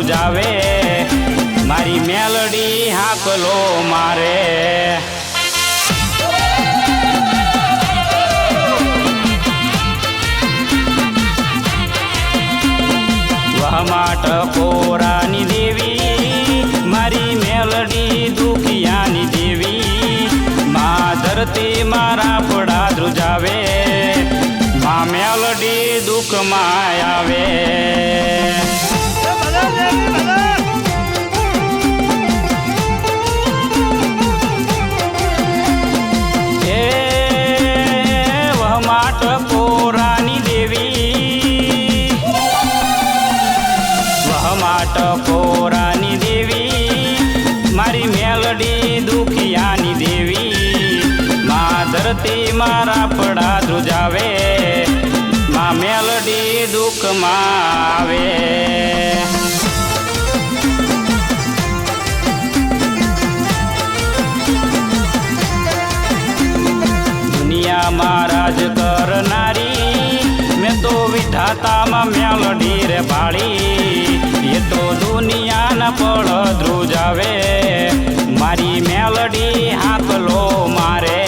ધ્રુજાવે મારી મેલડી હાકલો મારે વહમાટ કોરાની દેવી મારી મેલડી દુખિયાની દેવી માં ધરતી મારા પડા ધ્રુજાવે માં મેલડી દુઃખમાં આવે એ વહમાટ કોરાની દેવી વહમાટ કોરાની દેવી મારી મેલડી દુખિયાની દેવી માં ધરતી મારા પડા ધ્રુજાવે માં મેલડી દુઃખમાં આવે દુનિયામાં રાજ કરનારી મેં તો વિધાતામાં મેલડી રે ભાળી એ તો દુનિયાના પળ ધ્રુજાવે મારી મેલડી હાકલો મારે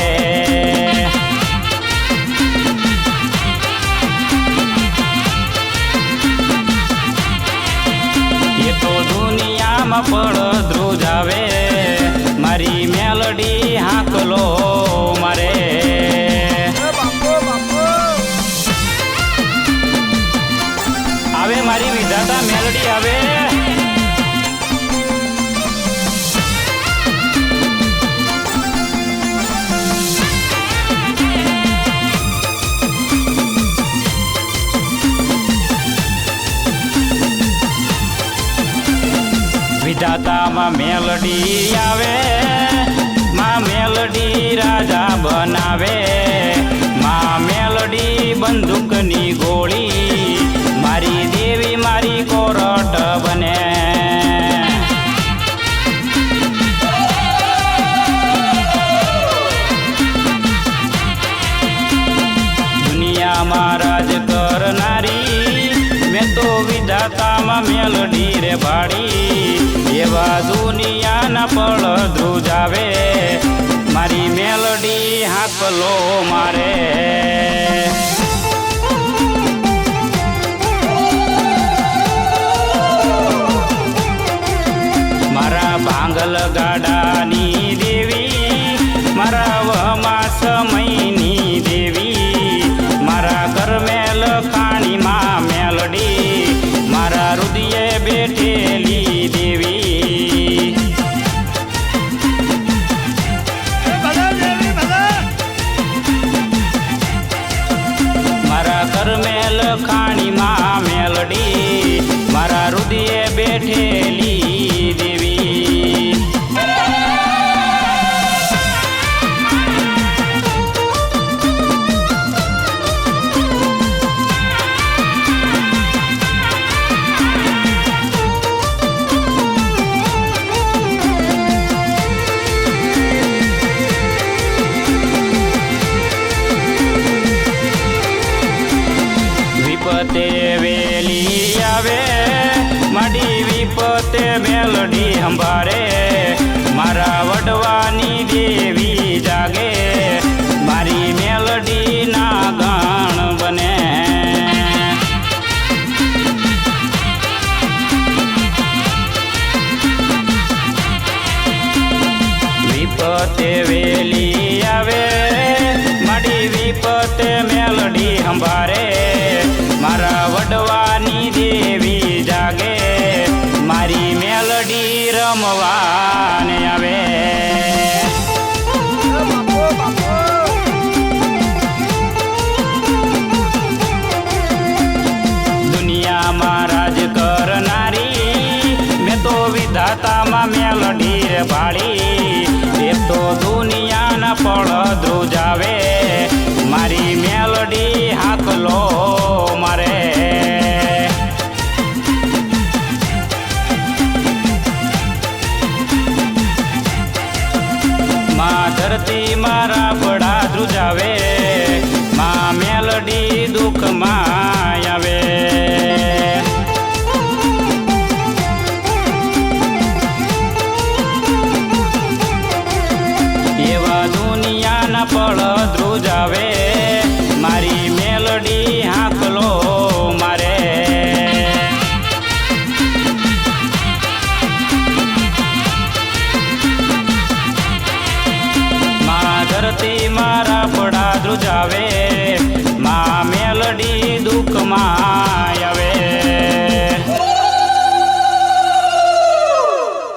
એ તો દુનિયામાં પળ ધ્રુજાવે મારી મેલડી હાકલો મારે આવે મારી વિધાતા મેલડી આવે વિધાતામાં મેલડી આવે માં મેલડી રાજા બનાવે માં મેલડી બંદૂકની ગોળી મારી દેવી મારી કોરટ બને દુનિયામાં રાજ કરનારી મેં તો વિધાતામાં મેલડી રે ભાડી એવા દુનિયાના પળ ધ્રુજાવે મારી મેલડી હાકલો મારે મારા ભાંગલ ગાડાની દેવી મારા વહમા સમયની દેવી મારા કરમેલ ખાણીમાં મેલડી મારા હૃદયે બેઠેલી દેવી મારા કરમેલ ખાણીમાં મેલડી મારા હૃદયે બેઠેલી દેવી વિપતે વેલી આવે માડી વિપતે મેલડી સંભાળે મારા વડવાની દેવી જાગે મારી મેલડી ના ગણ બને વિપતે વેલી આવે માડી વિપતે મેલડી સંભાળે મારા વડવાની દેવી જાગે મારી મેલડી રમવાને આવે દુનિયામાં રાજ કરનારી મેં તો વિધાતામાં મેલડી રે ભાળી એ તો દુનિયાના પળ ધ્રુજાવે મારી મેલડી હાકલો મારે માં ધરતી મારા પડા ધ્રુજાવે માં મેલડી દુઃખમાં આવે ધરતી મારા પડા ધ્રુજાવે.